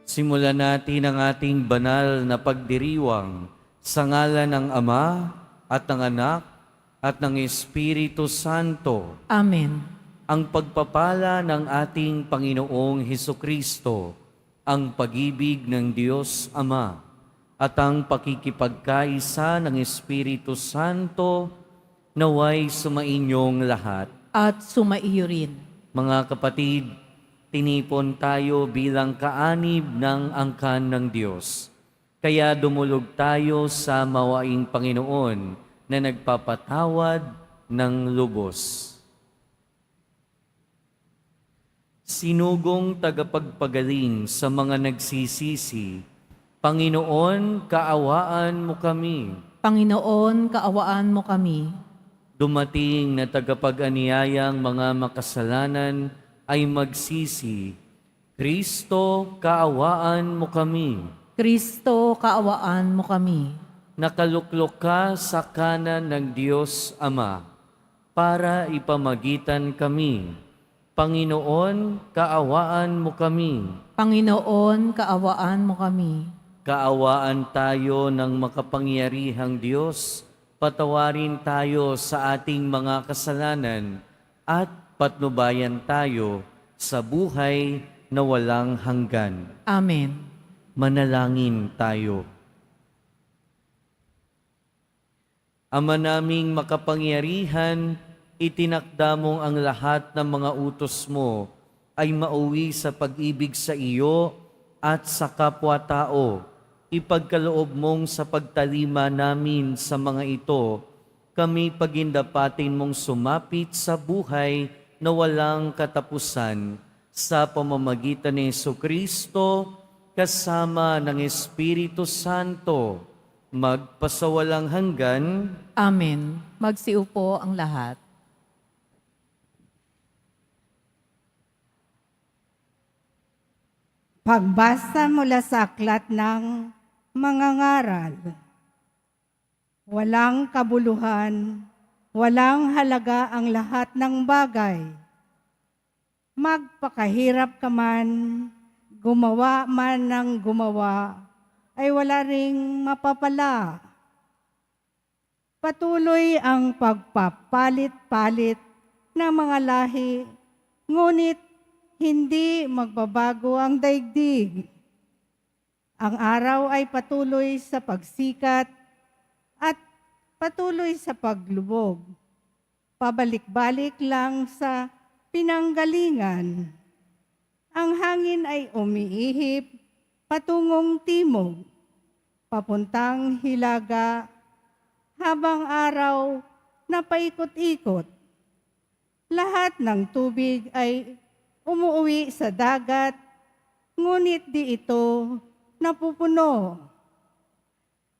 Simulan natin ang ating banal na pagdiriwang sa ngalan ng Ama at ng Anak at ng Espiritu Santo. Amen. Ang pagpapala ng ating Panginoong Hesukristo, ang pag-ibig ng Diyos Ama, at ang pakikipagkaisa ng Espiritu Santo naway sumainyong lahat. At sumaiyo rin. Mga kapatid, tinipon tayo bilang kaanib ng angkan ng Diyos. Kaya dumulog tayo sa mawaing Panginoon na nagpapatawad ng lubos. Sinugong tagapagpagaling sa mga nagsisisi, Panginoon, kaawaan mo kami. Panginoon, kaawaan mo kami. Dumating na tagapag-aniyayang mga makasalanan ay magsisi, Kristo, kaawaan mo kami. Kristo, kaawaan mo kami. Nakaluklok ka sa kanan ng Diyos Ama para ipamagitan kami. Panginoon, kaawaan mo kami. Panginoon, kaawaan mo kami. Kaawaan tayo ng makapangyarihang Diyos. Patawarin tayo sa ating mga kasalanan at patnubayan tayo sa buhay na walang hanggan. Amen. Manalangin tayo. Ama naming makapangyarihan, itinakda mong ang lahat ng mga utos mo ay mauwi sa pag-ibig sa iyo at sa kapwa-tao. Ipagkaloob mong sa pagtalima namin sa mga ito, kami pagindapatin mong sumapit sa buhay na walang katapusan sa pamamagitan ni Jesucristo kasama ng Espiritu Santo, magpasawalang hanggan. Amen. Magsiupo ang lahat. Pagbasa mula sa aklat ng mga ngaral. Walang kabuluhan, walang halaga ang lahat ng bagay. Magpakahirap ka man, gumawa man ng gumawa, ay wala ring mapapala. Patuloy ang pagpapalit-palit ng mga lahi, ngunit hindi magbabago ang daigdig. Ang araw ay patuloy sa pagsikat at patuloy sa paglubog. Pabalik-balik lang sa pinanggalingan. Ang hangin ay umiihip patungong timog, papuntang hilaga, habang araw na paikot-ikot. Lahat ng tubig ay umuwi sa dagat, ngunit di ito napupuno.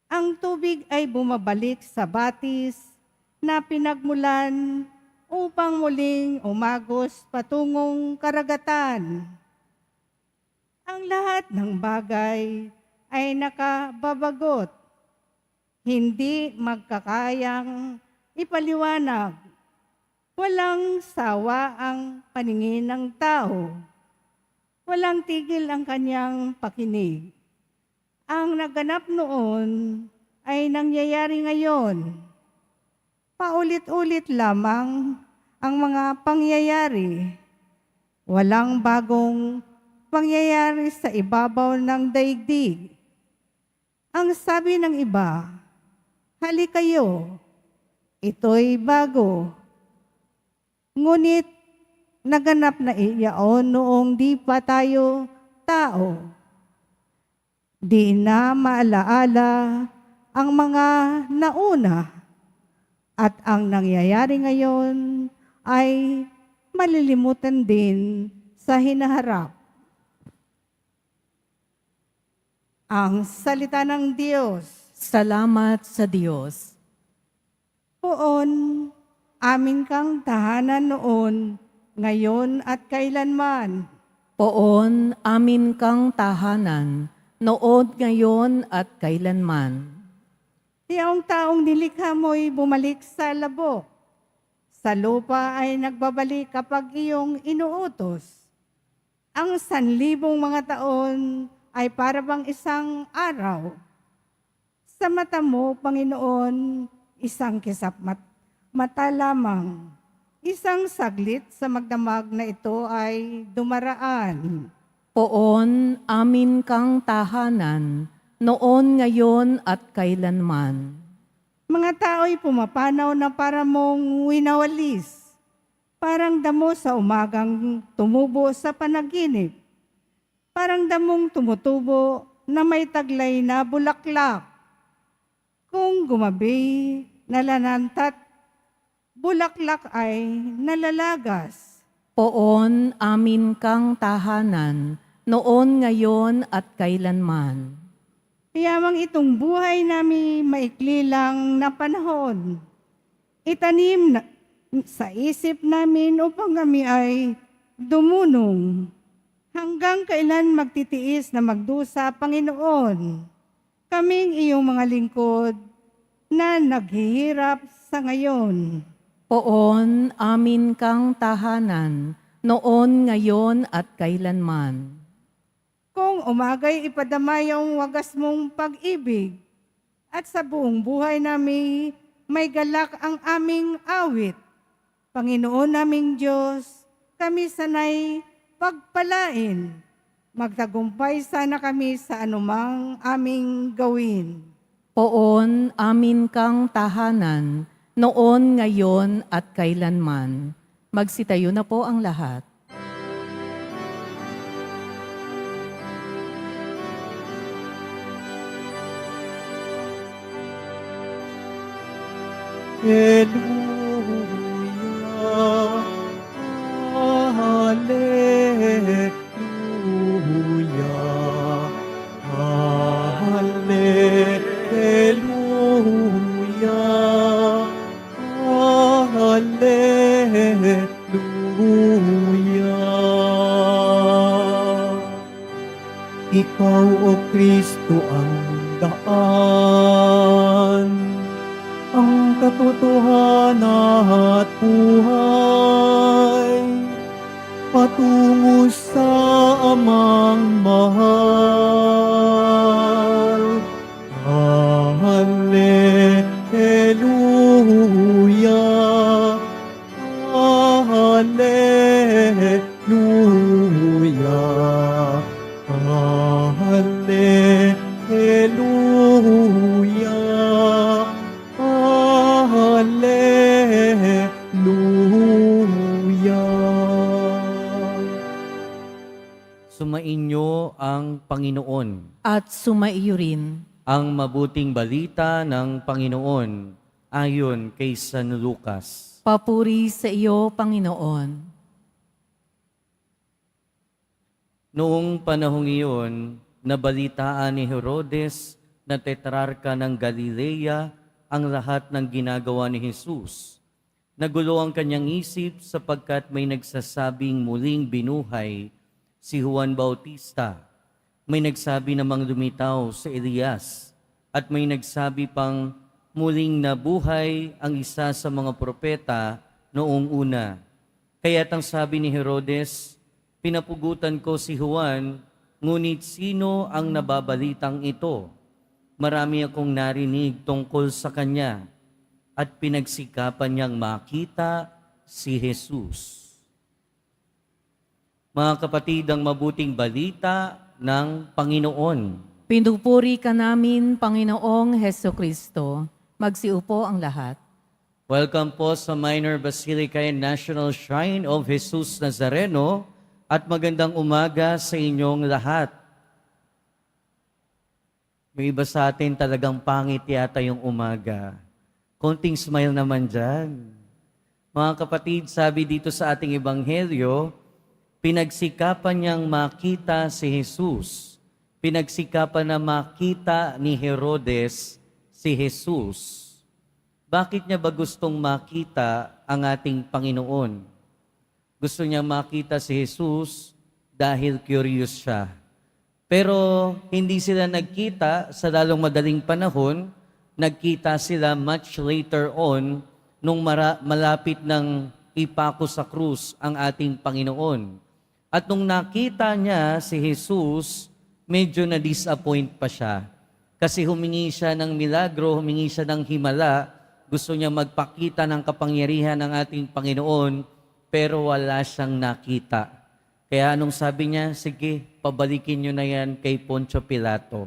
Ang tubig ay bumabalik sa batis na pinagmulan upang muling umagos patungong karagatan. Ang lahat ng bagay ay nakababagot, hindi magkakayang ipaliwanag. Walang sawa ang paningin ng tao. Walang tigil ang kanyang pakinig. Ang naganap noon ay nangyayari ngayon. Paulit-ulit lamang ang mga pangyayari. Walang bagong pangyayari sa ibabaw ng daigdig. Ang sabi ng iba, "Hali kayo, ito'y bago." Ngunit naganap na iyaon noong di pa tayo tao. Di na maalaala ang mga nauna at ang nangyayari ngayon ay malilimutan din sa hinaharap. Ang salita ng Diyos. Salamat sa Diyos. Poon, amin kang tahanan noon, ngayon at kailanman. Poon, amin kang tahanan, noon, ngayon at kailanman. Iyong taong nilikha mo'y bumalik sa labok. Sa lupa ay nagbabalik kapag iyong inuutos. Ang 1,000 mga taon ay para bang isang araw. Sa mata mo, Panginoon, isang mata lamang. Isang saglit sa magdamag na ito ay dumaraan. Poon amin kang tahanan, noon, ngayon at kailanman. Mga tao'y pumapanaw na para mong winawalis. Parang damo sa umagang tumubo sa panaginip. Parang damong tumutubo na may taglay na bulaklak. Kung gumabi, nalanantat, bulaklak ay nalalagas. Poon amin kang tahanan, noon, ngayon at kailanman. Yamang itong buhay namin maikli lang na panahon. Itanim na, sa isip namin upang kami ay dumunong. Hanggang kailan magtitiis na magdusa, Panginoon? Kaming iyong mga lingkod na naghihirap sa ngayon. Poon amin kang tahanan, noon, ngayon at kailanman. Kung umagay ipadamay ang wagas mong pag-ibig, at sa buong buhay namin may galak ang aming awit. Panginoon naming Diyos, kami sanay pagpalain. Magtagumpay sana kami sa anumang aming gawin. Poon amin kang tahanan, noon, ngayon at kailanman. Magsitayo na po ang lahat. Hallelujah, Hallelujah, Hallelujah, Hallelujah. Ikaw, O Kristo, ang daan, ang katotohanan at buhay, patungo sa Amang mahal. Hallelujah, Hallelujah, Hallelujah, Hallelujah. Sumainyo ang Panginoon. At sumaiyo rin. Ang mabuting balita ng Panginoon ayon kay San Lucas. Papuri sa iyo, Panginoon. Noong panahong iyon, nabalitaan ni Herodes na tetrarka ng Galilea ang lahat ng ginagawa ni Jesus. Nagulo ang kanyang isip sapagkat may nagsasabing muling binuhay si Juan Bautista. May nagsabi namang lumitaw si Elias at may nagsabi pang muling nabuhay ang isa sa mga propeta noong una. Kaya't ang sabi ni Herodes, pinapugutan ko si Juan, ngunit sino ang nababalitang ito? Marami akong narinig tungkol sa kanya at pinagsikapan niyang makita si Jesus. Mga kapatid, ang mabuting balita ng Panginoon. Pinupuri ka namin, Panginoong Heso Kristo. Magsiupo ang lahat. Welcome po sa Minor Basilica and National Shrine of Jesus Nazareno at magandang umaga sa inyong lahat. May iba sa atin talagang pangit yata yung umaga. Konting smile naman dyan. Mga kapatid, sabi dito sa ating ebanghelyo, pinagsikapan niyang makita si Jesus. Pinagsikapan na makita ni Herodes si Jesus. Bakit niya ba gustong makita ang ating Panginoon? Gusto niya makita si Jesus dahil curious siya. Pero hindi sila nagkita sa lalong madaling panahon, nagkita sila much later on nung malapit ng ipako sa krus ang ating Panginoon. At nung nakita niya si Jesus, medyo na-disappoint pa siya. Kasi humingi siya ng milagro, humingi siya ng himala, gusto niya magpakita ng kapangyarihan ng ating Panginoon, pero wala siyang nakita. Kaya anong sabi niya? Sige, pabalikin niyo na yan kay Poncio Pilato.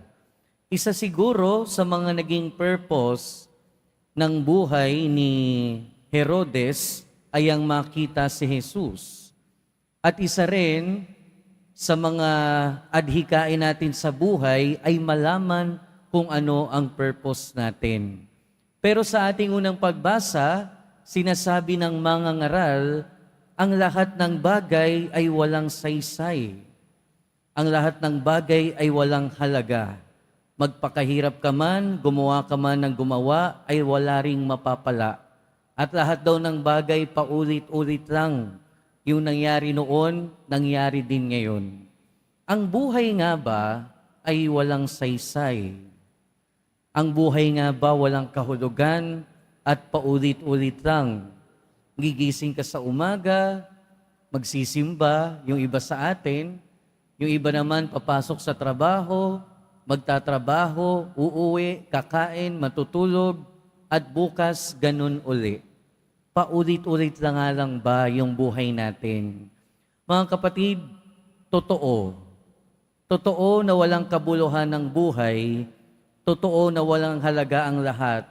Isa siguro sa mga naging purpose ng buhay ni Herodes ay ang makita si Jesus. At isa rin sa mga adhikain natin sa buhay ay malaman kung ano ang purpose natin. Pero sa ating unang pagbasa, sinasabi ng mga ngaral, ang lahat ng bagay ay walang saysay. Ang lahat ng bagay ay walang halaga. Magpakahirap ka man, gumawa ka man ng gumawa, ay wala ring mapapala. At lahat daw ng bagay paulit-ulit lang. Yung nangyari noon, nangyari din ngayon. Ang buhay nga ba ay walang saysay? Ang buhay nga ba walang kahulugan at paulit-ulit lang? Gigising ka sa umaga, magsisimba, yung iba sa atin, yung iba naman papasok sa trabaho, magtatrabaho, uuwi, kakain, matutulog, at bukas ganun uli. Paulit-ulit lang nga lang ba yung buhay natin? Mga kapatid, totoo. Totoo na walang kabuluhan ng buhay, totoo na walang halaga ang lahat,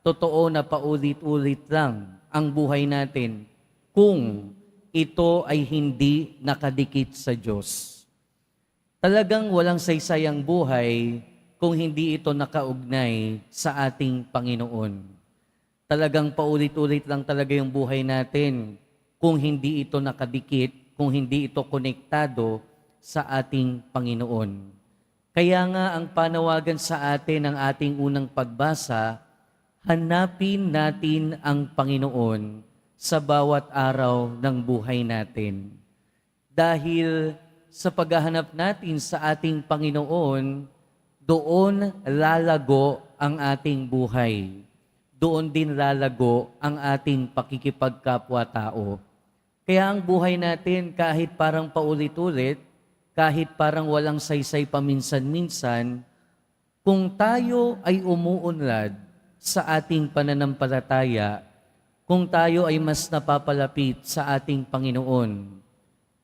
totoo na paulit-ulit lang ang buhay natin kung ito ay hindi nakadikit sa Diyos. Talagang walang saysay ang buhay kung hindi ito nakaugnay sa ating Panginoon. Talagang paulit-ulit lang talaga yung buhay natin kung hindi ito nakadikit, kung hindi ito konektado sa ating Panginoon. Kaya nga ang panawagan sa atin ng ating unang pagbasa, hanapin natin ang Panginoon sa bawat araw ng buhay natin. Dahil sa paghahanap natin sa ating Panginoon, doon lalago ang ating buhay. Doon din lalago ang ating pakikipagkapwa-tao. Kaya ang buhay natin kahit parang paulit-ulit, kahit parang walang saysay paminsan-minsan, kung tayo ay umuunlad sa ating pananampalataya, kung tayo ay mas napapalapit sa ating Panginoon,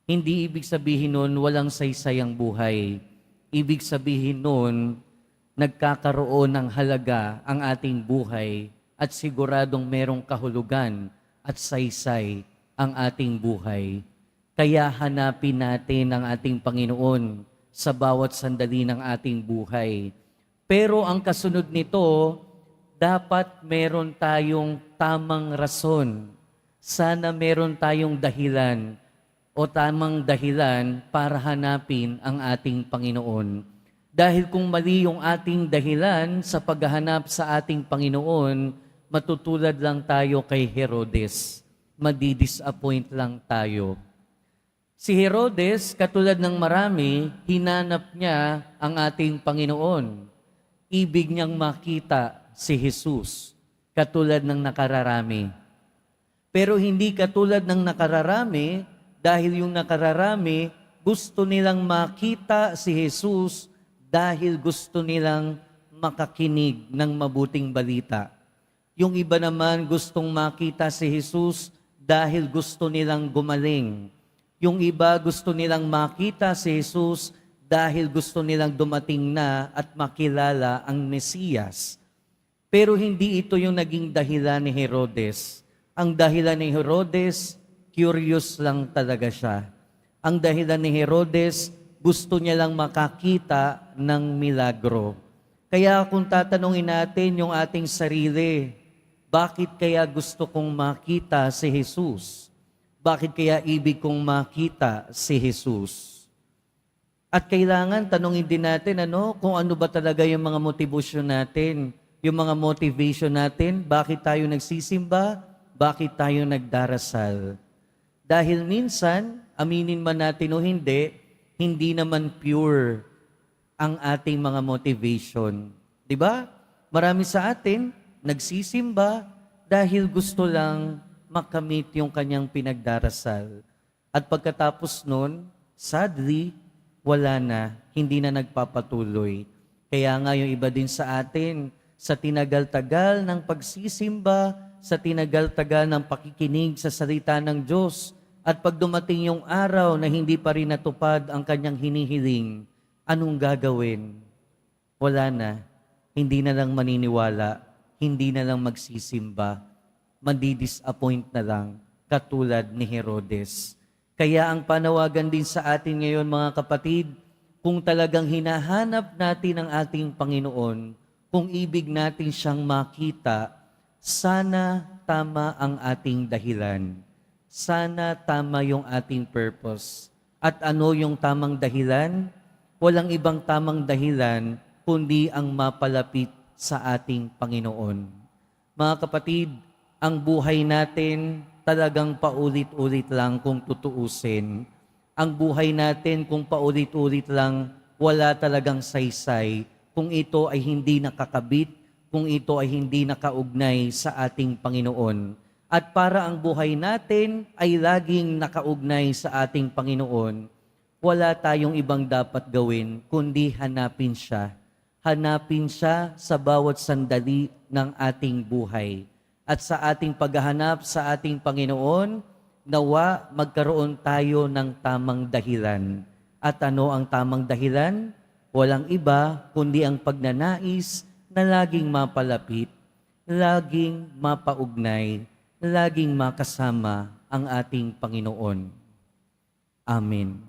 hindi ibig sabihin nun walang saysay ang buhay. Ibig sabihin nun, nagkakaroon ng halaga ang ating buhay at siguradong merong kahulugan at saysay ang ating buhay. Kaya hanapin natin ang ating Panginoon sa bawat sandali ng ating buhay. Pero ang kasunod nito, dapat meron tayong tamang rason. Sana meron tayong dahilan o tamang dahilan para hanapin ang ating Panginoon. Dahil kung mali yung ating dahilan sa paghahanap sa ating Panginoon, matutulad lang tayo kay Herodes. Madi-disappoint lang tayo. Si Herodes, katulad ng marami, hinanap niya ang ating Panginoon. Ibig niyang makita si Jesus, katulad ng nakararami. Pero hindi katulad ng nakararami, dahil yung nakararami, gusto nilang makita si Jesus dahil gusto nilang makakinig ng mabuting balita. Yung iba naman gustong makita si Jesus dahil gusto nilang gumaling. Yung iba gusto nilang makita si Jesus dahil gusto nilang dumating na at makilala ang Mesiyas. Pero hindi ito yung naging dahilan ni Herodes. Ang dahilan ni Herodes, curious lang talaga siya. Ang dahilan ni Herodes, gusto niya lang makakita ng milagro. Kaya kung tatanungin natin yung ating sarili, bakit kaya gusto kong makita si Jesus? Bakit kaya ibig kong makita si Jesus? At kailangan tanungin din natin kung ano ba talaga yung mga motivasyon natin, yung mga motivation natin, bakit tayo nagsisimba, bakit tayo nagdarasal. Dahil minsan, aminin man natin o hindi naman pure ang ating mga motivation. Diba? Marami sa atin, nagsisimba dahil gusto lang makamit yung kanyang pinagdarasal. At pagkatapos nun, sadly, wala na, hindi na nagpapatuloy. Kaya nga yung iba din sa atin, sa tinagal-tagal ng pagsisimba, sa tinagal-tagal ng pakikinig sa salita ng Diyos, at pag dumating yung araw na hindi pa rin natupad ang kanyang hinihiling, anong gagawin? Wala na. Hindi na lang maniniwala, hindi na lang magsisimba, mandi-disappoint na lang, katulad ni Herodes. Kaya ang panawagan din sa atin ngayon mga kapatid, kung talagang hinahanap natin ang ating Panginoon, kung ibig natin siyang makita, sana tama ang ating dahilan. Sana tama yung ating purpose. At ano yung tamang dahilan? Walang ibang tamang dahilan kundi ang mapalapit sa ating Panginoon. Mga kapatid, ang buhay natin talagang paulit-ulit lang kung tutuusin. Ang buhay natin kung paulit-ulit lang, wala talagang saysay kung ito ay hindi nakakabit, kung ito ay hindi nakaugnay sa ating Panginoon. At para ang buhay natin ay laging nakaugnay sa ating Panginoon, wala tayong ibang dapat gawin kundi hanapin siya. Hanapin siya sa bawat sandali ng ating buhay. At sa ating paghahanap sa ating Panginoon, nawa magkaroon tayo ng tamang dahilan. At ano ang tamang dahilan? Walang iba kundi ang pagnanais na laging mapalapit, laging mapaugnay, laging makasama ang ating Panginoon. Amen.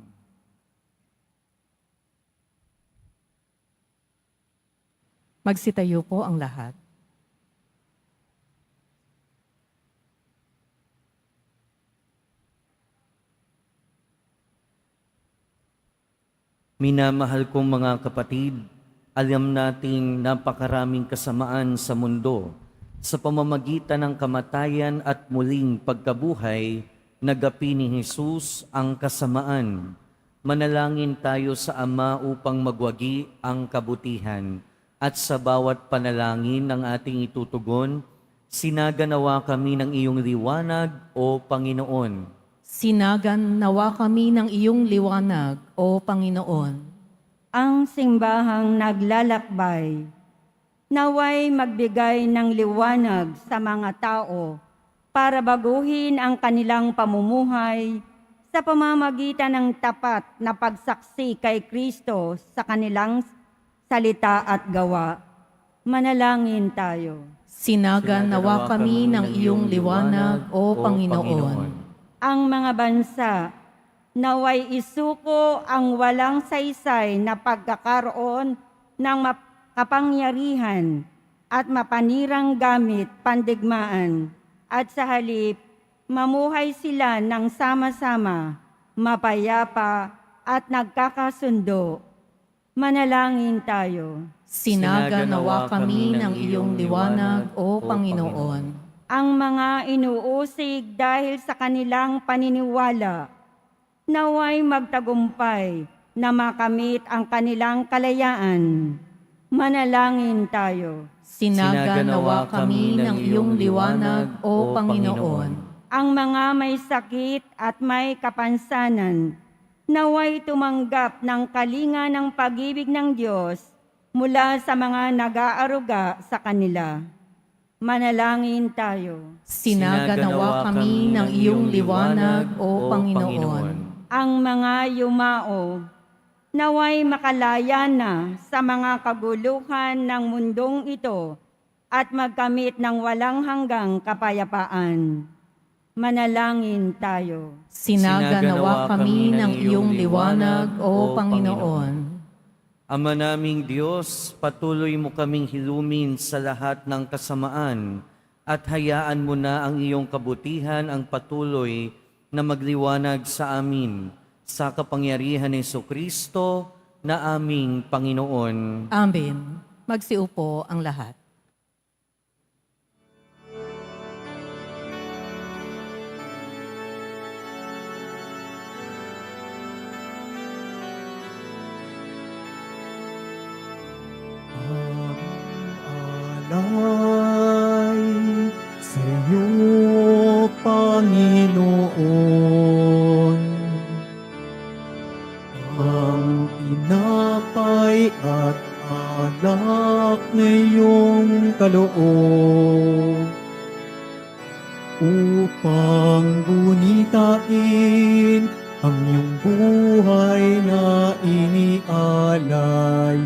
Magsitayo po ang lahat. Minamahal kong mga kapatid, alam nating napakaraming kasamaan sa mundo. Sa pamamagitan ng kamatayan at muling pagkabuhay, nagapi ni Jesus ang kasamaan. Manalangin tayo sa Ama upang magwagi ang kabutihan. At sa bawat panalangin ng ating itutugon, sinaganawa kami ng iyong liwanag, O Panginoon. Sinagan nawa kami ng iyong liwanag, O Panginoon. Ang simbahang naglalakbay, naway magbigay ng liwanag sa mga tao para baguhin ang kanilang pamumuhay sa pamamagitan ng tapat na pagsaksi kay Kristo sa kanilang salita at gawa. Manalangin tayo. Sinagan nawa kami ng iyong liwanag, O Panginoon. Ang mga bansa, naway isuko ang walang saysay na pagkakaroon ng kapangyarihan at mapanirang gamit pandigmaan, at sa halip, mamuhay sila ng sama-sama, mapayapa at nagkakasundo. Manalangin tayo. Sinagan nawa kami ng iyong liwanag, O Panginoon. Ang mga inuusig dahil sa kanilang paniniwala, naway magtagumpay na makamit ang kanilang kalayaan. Manalangin tayo. Sinagan nawa kami ng iyong liwanag, O Panginoon. Ang mga may sakit at may kapansanan, naway tumanggap ng kalinga ng pag-ibig ng Diyos mula sa mga nag-aaruga sa kanila. Manalangin tayo. Sinagan nawa kami ng iyong liwanag, O Panginoon. Ang mga yumao, naway makalaya na sa mga kaguluhan ng mundong ito at magkamit ng walang hanggang kapayapaan. Manalangin tayo. Sinagan nawa kami ng iyong liwanag, O Panginoon. Ama naming Diyos, patuloy mo kaming hilumin sa lahat ng kasamaan at hayaan mo na ang iyong kabutihan ang patuloy na magliwanag sa amin sa kapangyarihan ni Jesucristo na aming Panginoon. Amen. Magsiupo ang lahat. Alay sa iyo, Panginoon, ang tinapay at alak na iyong kaloob upang gunitain ang iyong buhay na inialay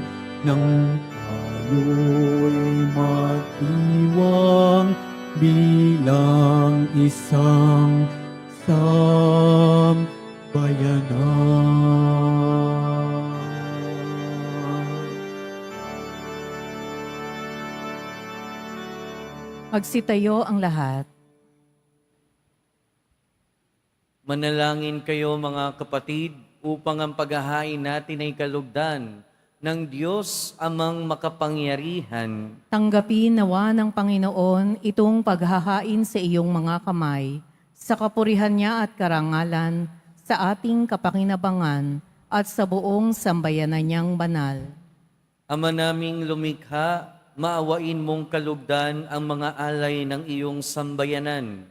ng tayo'y matiwang bilang isang sambayanan. Magsitayo ang lahat. Manalangin kayo mga kapatid upang ang paghahain natin ay kalugdan ng Diyos amang makapangyarihan. Tanggapin nawa ng Panginoon itong paghahain sa iyong mga kamay, sa kapurihan niya at karangalan, sa ating kapakinabangan at sa buong sambayanan niyang banal. Ama naming lumikha, maawain mong kalugdan ang mga alay ng iyong sambayanan,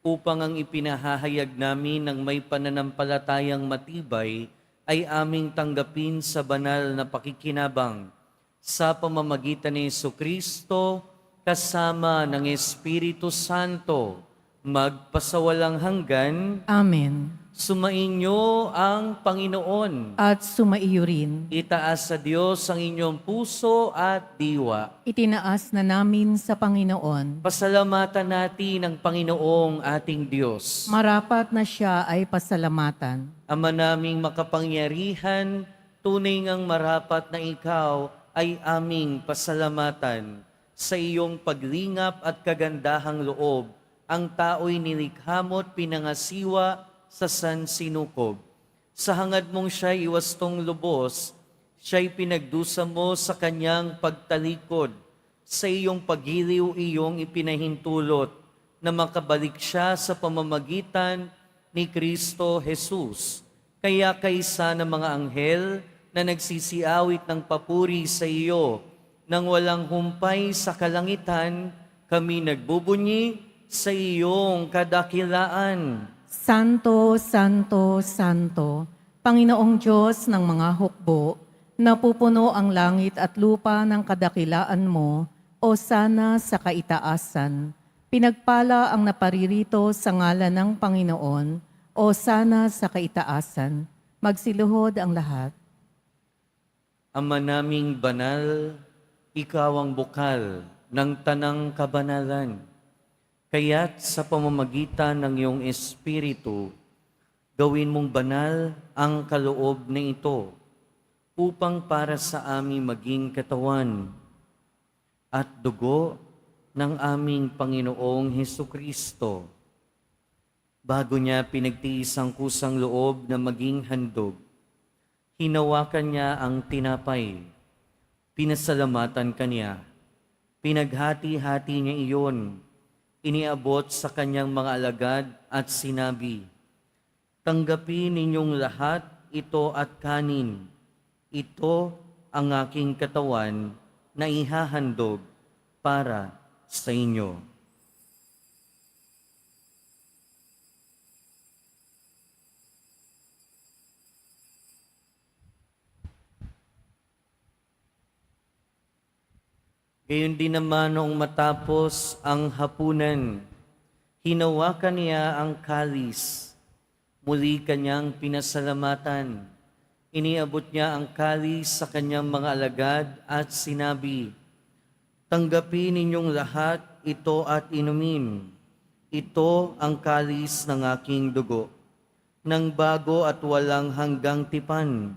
upang ang ipinahahayag namin ng may pananampalatayang matibay ay aming tanggapin sa banal na pakikinabang sa pamamagitan ni Jesucristo kasama ng Espiritu Santo magpasawalang hanggan. Amen. Sumainyo ang Panginoon. At sumaiyo rin. Itaas sa Diyos ang inyong puso at diwa. Itinaas na namin sa Panginoon. Pasalamatan natin ang Panginoong ating Diyos. Marapat na siya ay pasalamatan. Ama naming makapangyarihan, tunay ngang marapat na ikaw ay aming pasalamatan. Sa iyong paglingap at kagandahang loob, ang tao'y nilikha mo't pinangasiwa sa sansinukob. Sa hangad mong siya'y iwastong lubos, siya'y pinagdusa mo sa kanyang pagtalikod. Sa iyong pagiliw iyong ipinahintulot na makabalik siya sa pamamagitan ni Kristo Jesus. Kaya kaysa ng mga anghel na nagsisiawit ng papuri sa iyo, nang walang humpay sa kalangitan, kami nagbubunyi sa iyong kadakilaan. Santo, Santo, Santo, Panginoong Diyos ng mga hukbo, napupuno ang langit at lupa ng kadakilaan mo, o sana sa kaitaasan. Pinagpala ang naparirito sa ngalan ng Panginoon, o sana sa kaitaasan. Magsiluhod ang lahat. Ama naming banal, ikaw ang bukal ng tanang kabanalan. Kaya't sa pamamagitan ng iyong Espiritu, gawin mong banal ang kaloob na ito upang para sa amin maging katawan at dugo ng aming Panginoong Hesukristo. Bago niya pinagtiis ang kusang loob na maging handog, hinawakan niya ang tinapay, pinasalamatan kaniya, pinaghati-hati niya iyon, iniabot sa kanyang mga alagad at sinabi, "Tanggapin ninyong lahat ito at kanin. Ito ang aking katawan na ihahandog para sa inyo." Gayon din naman noong matapos ang hapunan, hinawakan niya ang kalis. Muli kanyang pinasalamatan. Iniabot niya ang kalis sa kanyang mga alagad at sinabi, "Tanggapin ninyong lahat ito at inumin. Ito ang kalis ng aking dugo, ng bago at walang hanggang tipan.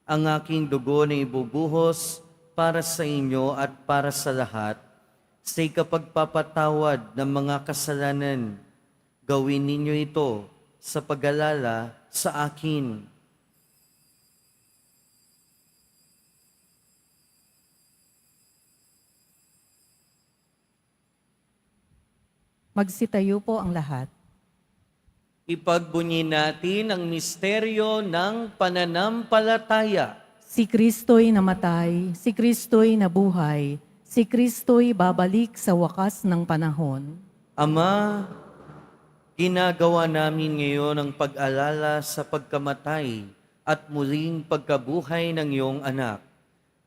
Ang aking dugo na ibubuhos para sa inyo at para sa lahat, sa ikapagpapatawad ng mga kasalanan. Gawin ninyo ito sa pag-alala sa akin." Magsitayo po ang lahat. Ipagbunyi natin ang misteryo ng pananampalataya. Si Kristo'y namatay, si Kristo'y nabuhay, si Kristo'y babalik sa wakas ng panahon. Ama, ginagawa namin ngayon ang pag-alala sa pagkamatay at muling pagkabuhay ng iyong anak.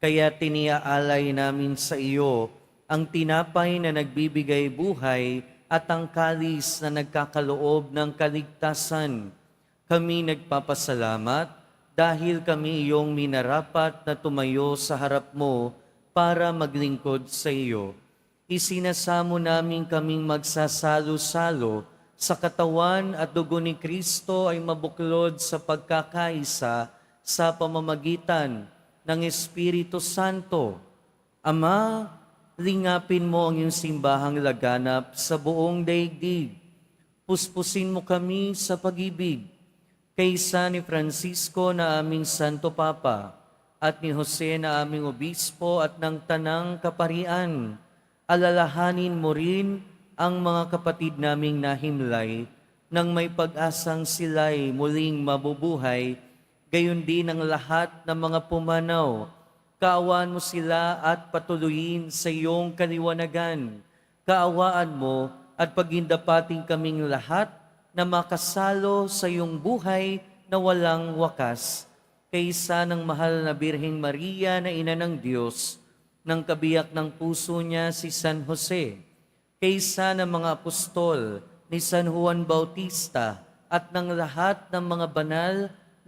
Kaya tiniaalay namin sa iyo ang tinapay na nagbibigay buhay at ang kalis na nagkakaloob ng kaligtasan. Kami nagpapasalamat dahil kami iyong minarapat na tumayo sa harap mo para maglingkod sa iyo. Isinasamo namin kaming magsasalo-salo sa katawan at dugo ni Kristo ay mabuklod sa pagkakaisa sa pamamagitan ng Espiritu Santo. Ama, lingapin mo ang iyong simbahang laganap sa buong daigdig. Puspusin mo kami sa pag-ibig. Kaysa ni Francisco na aming Santo Papa at ni Jose na aming Obispo at ng Tanang Kaparian, alalahanin mo rin ang mga kapatid naming nahimlay nang may pag-asang sila'y muling mabubuhay, gayon din ang lahat ng mga pumanaw. Kaawaan mo sila at patuloyin sa iyong kaliwanagan. Kaawaan mo at pagindapating kaming lahat na makasalo sa iyong buhay na walang wakas. Kaysa ng mahal na Birheng Maria na Ina ng Diyos, ng kabiyak ng puso niya si San Jose, kaysa ng mga apostol ni San Juan Bautista at ng lahat ng mga banal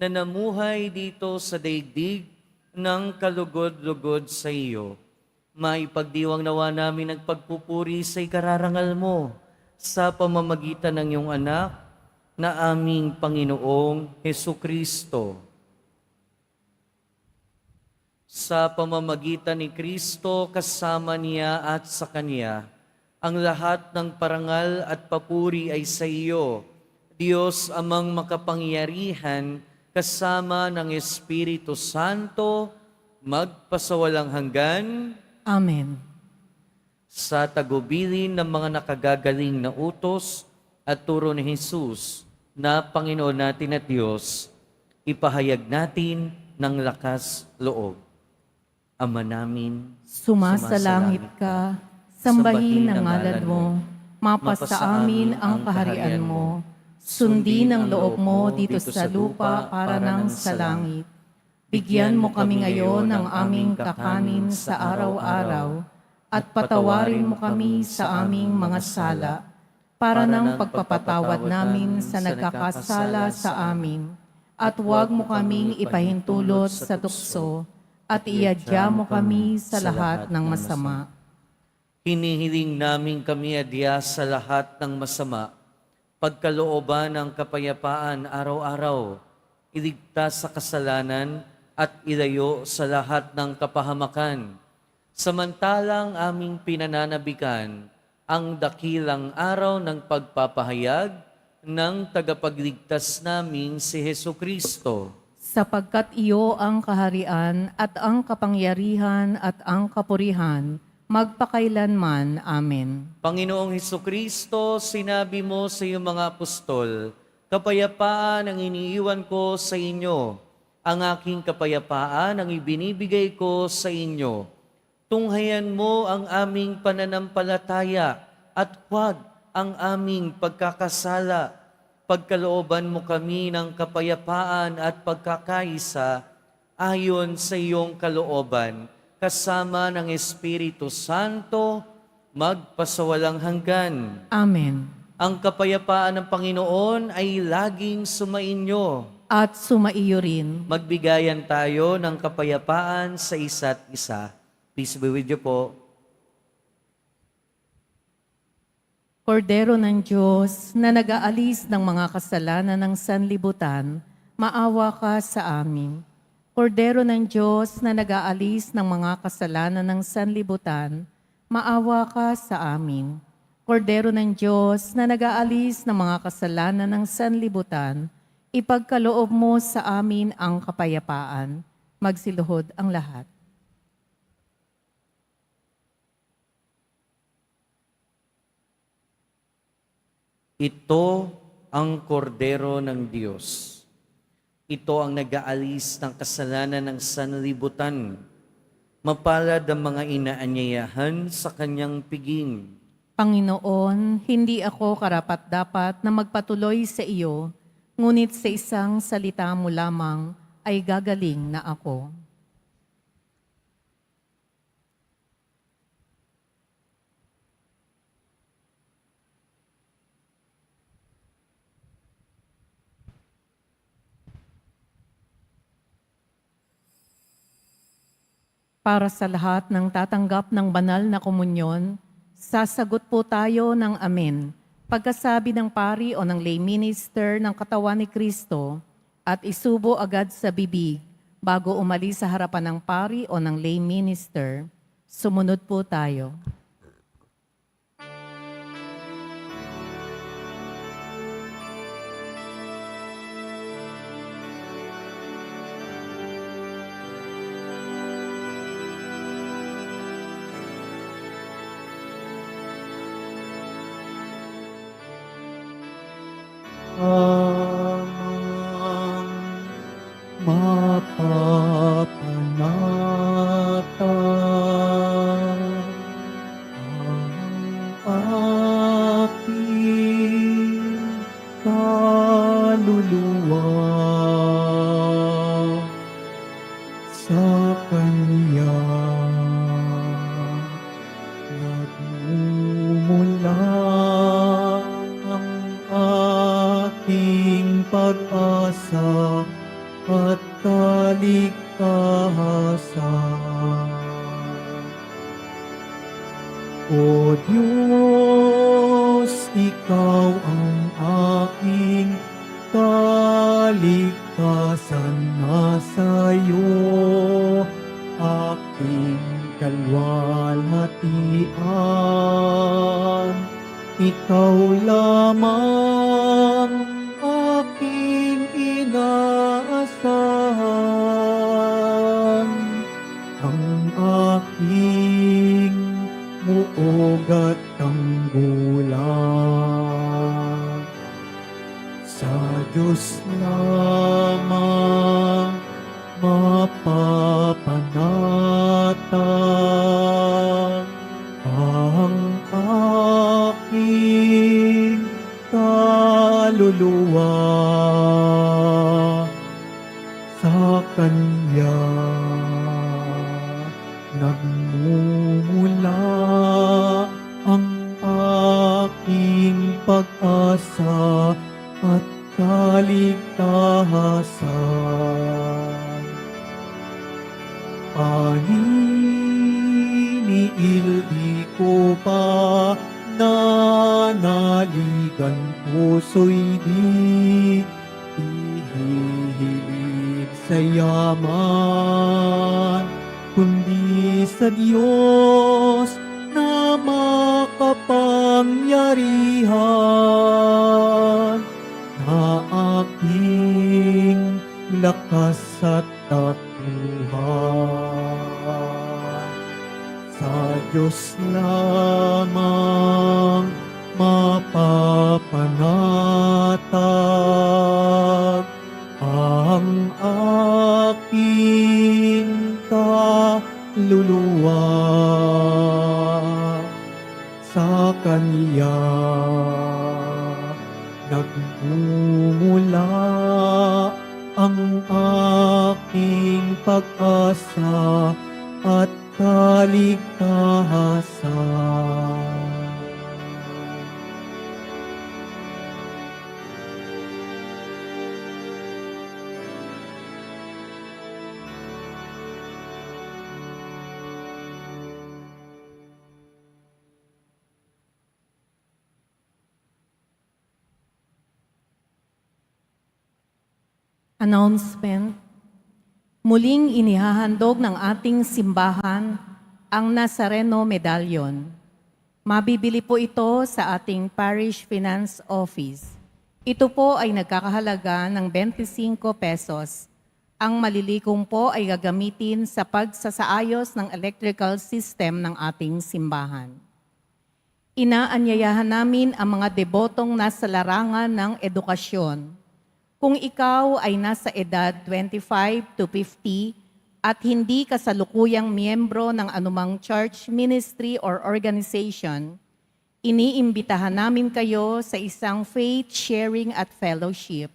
na namuhay dito sa daigdig ng kalugod-lugod sa iyo. Maipagdiwang nawa namin ang pagpupuri sa ikararangal mo sa pamamagitan ng iyong anak na aming Panginoong Hesukristo. Sa pamamagitan ni Kristo, kasama niya at sa Kanya, ang lahat ng parangal at papuri ay sa iyo, Diyos amang makapangyarihan, kasama ng Espiritu Santo, magpasawalang hanggan. Amen. Sa tagubilin ng mga nakagagaling na utos at turo ni Jesus na Panginoon natin at Diyos, ipahayag natin ng lakas loob. Ama namin, Sumasalangit ka, sambahin ang ngalan mo, mapasa amin ang kaharian mo, sundin ang loob mo dito sa lupa para nang sa langit. Bigyan mo kami ngayon ng aming kakanin sa araw-araw, at patawarin mo kami sa aming mga sala, para nang pagpapatawad namin sa nagkakasala sa amin. At huwag mo kaming ipahintulot sa tukso, at iadya mo kami sa lahat ng masama. hinihiling namin kami adya sa lahat ng masama, pagkalooban ng kapayapaan araw-araw, iligtas sa kasalanan at ilayo sa lahat ng kapahamakan. Samantalang aming pinananabikan ang dakilang araw ng pagpapahayag ng tagapagligtas naming si Hesukristo. Sapagkat iyo ang kaharian at ang kapangyarihan at ang kapurihan, magpakailanman. Amen. Panginoong Hesukristo, sinabi mo sa iyong mga apostol, kapayapaan ang iniiwan ko sa inyo, ang aking kapayapaan ang ibinibigay ko sa inyo. Tunghayan mo ang aming pananampalataya at huwag ang aming pagkakasala. Pagkalooban mo kami ng kapayapaan at pagkakaisa ayon sa iyong kalooban, kasama ng Espiritu Santo, magpasawalang hanggan. Amen. Ang kapayapaan ng Panginoon ay laging sumainyo. At sumaiyo rin. Magbigayan tayo ng kapayapaan sa isa't isa. Peace be with you po. Kordero ng Diyos na nag-aalis ng mga kasalanan ng sanlibutan, maawa ka sa amin. Kordero ng Diyos na nag-aalis ng mga kasalanan ng sanlibutan, maawa ka sa amin. Kordero ng Diyos na nag-aalis ng mga kasalanan ng sanlibutan, ipagkaloob mo sa amin ang kapayapaan. Magsiluhod ang lahat. Ito ang kordero ng Diyos. Ito ang nag-aalis ng kasalanan ng sanlibutan. Mapalad ang mga inaanyayahan sa kanyang piging. Panginoon, hindi ako karapat-dapat na magpatuloy sa iyo, ngunit sa isang salita mo lamang ay gagaling na ako. Para sa lahat ng tatanggap ng banal na komunyon, sasagot po tayo ng amen. Pagkasabi ng pari o ng lay minister ng katawan ni Kristo at isubo agad sa bibig bago umalis sa harapan ng pari o ng lay minister. Sumunod po tayo. Amang mapapanatag ang aking kaluluwa sa Kanya nagmumula ang aking pag-asa at kaligtasan. O Diyos, Ikaw ang aking kaligtasan, nasa iyo aking kalwalhatian. Ikaw lamang aking inaasahan, ang aking muog at tanggulan. Sa Diyos lamang mapapanatag ang aking kaluluwa. Sa Kanya nagmumula ang aking pag-asa at kaligtasan. Paniniil ko pa nanaligan, puso'y di ihihilig sa yaman, kundi sa Diyos na makapangyarihan, na aking lakas at takbuhan. Sa Diyos lamang mapapanatag ang aking kaluluwa. Sa Kanya nagmumula ang aking pag-asa at kaligtasan. Announcement. Muling inihahandog ng ating simbahan ang Nazareno Medallion. Mabibili po ito sa ating Parish Finance Office. Ito po ay nagkakahalaga ng 25 pesos. Ang malilikong po ay gagamitin sa pagsasaayos ng electrical system ng ating simbahan. Inaanyayahan namin ang mga debotong nasa larangan ng edukasyon. Kung ikaw ay nasa edad 25 to 50 at hindi kasalukuyang miyembro ng anumang church, ministry, or organization, iniimbitahan namin kayo sa isang faith sharing at fellowship.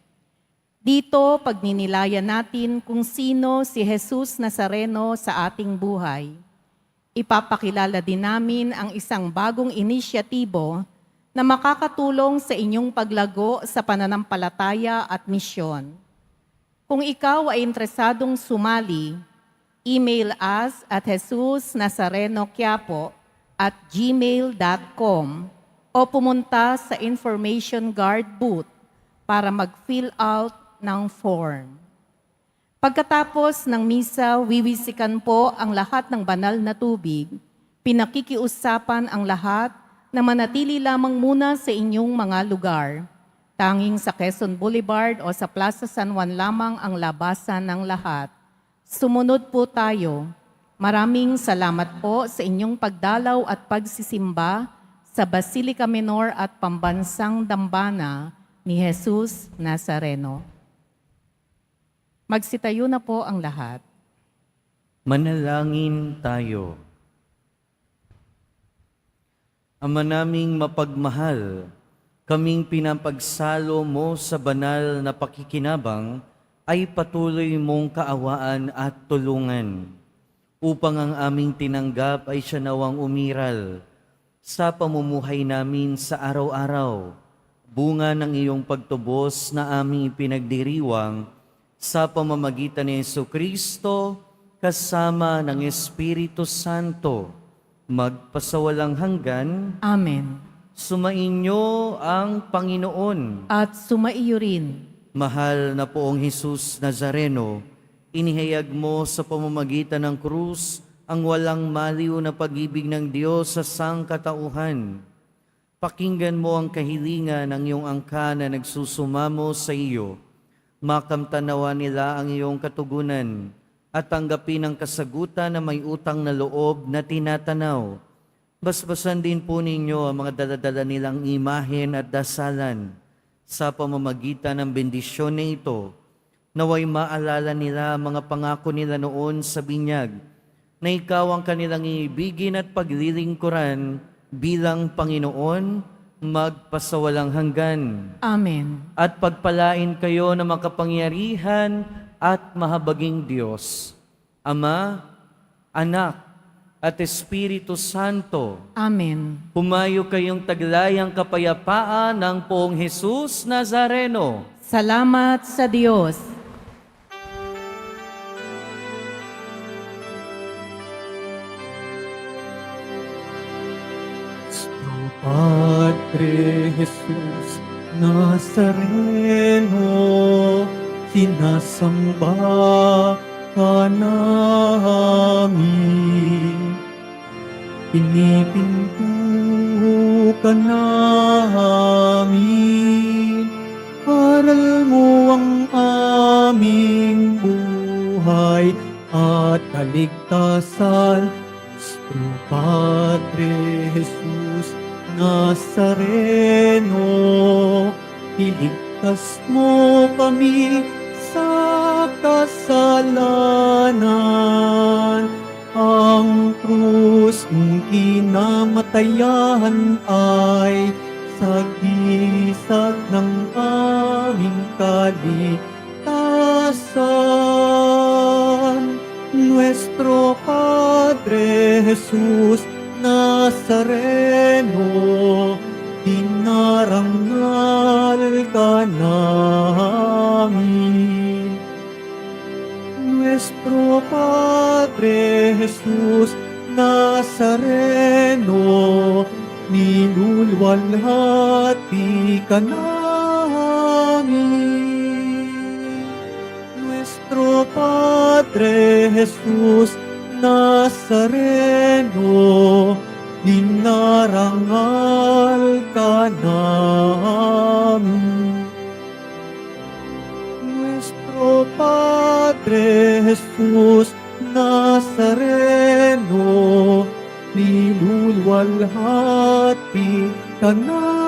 Dito, pagninilayan natin kung sino si Jesus Nazareno sa ating buhay. Ipapakilala din namin ang isang bagong inisyatibo na makakatulong sa inyong paglago sa pananampalataya at misyon. Kung ikaw ay interesadong sumali, email us at jesusnazarenoquiapo@gmail.com o pumunta sa Information Guard booth para mag-fill out ng form. Pagkatapos ng misa, wiwisikan po ang lahat ng banal na tubig. Pinakikiusapan ang lahat na manatili lamang muna sa inyong mga lugar. Tanging sa Quezon Boulevard o sa Plaza San Juan lamang ang labasan ng lahat. Sumunod po tayo. Maraming salamat po sa inyong pagdalaw at pagsisimba sa Basilica Minor at Pambansang Dambana ni Jesus Nazareno. Magsitayo na po ang lahat. Manalangin tayo. Ama naming mapagmahal, kaming pinapagsalo mo sa banal na pakikinabang ay patuloy mong kaawaan at tulungan upang ang aming tinanggap ay siya nawang umiral sa pamumuhay namin sa araw-araw, bunga ng iyong pagtubos na aming ipinagdiriwang sa pamamagitan ni Jesucristo kasama ng Espiritu Santo, magpasawalang hanggan. Amen. Sumainyo ang Panginoon. At sumaiyo rin. Mahal na poong Jesus Nazareno, inihayag mo sa pamamagitan ng krus ang walang maliw na pag-ibig ng Diyos sa sangkatauhan. Pakinggan mo ang kahilingan ng iyong angka na nagsusumamo sa iyo. Makamtanawa nila ang iyong katugunan at tanggapin ang kasagutan na may utang na loob na tinatanaw. Basbasan din po ninyo ang mga daladala nilang imahen at dasalan sa pamamagitan ng bendisyon na ito. Naway maalala nila ang mga pangako nila noon sa binyag na ikaw ang kanilang iibigin at paglilingkuran bilang Panginoon magpasawalang hanggan. Amen. At pagpalain kayo ng makapangyarihan at mahabaging Diyos, Ama, Anak, at Espiritu Santo. Amen. Pumayo kayong taglayang kapayapaan ng poong Jesus Nazareno. Salamat sa Diyos. Padre Jesus Nazareno, sinasamba ka namin. Pinipinto ka namin, aral mo ang aming buhay at kaligtasan. Nuestro Padre Jesus Nazareno, iligtas mo kami sa kasalanan. Ang krus mong kinamatayan ay sagisag ng aming kaligtasan. Nuestro Padre Jesus Nazareno, dinarangal ka namin. Nuestro Padre Jesus Nazareno, niluluwalhati ka namin. Nuestro Padre Jesus Nazareno, dinarangal ka namin. Nuestro Padre Jesus Nazareno, niluluwalhati ka namin.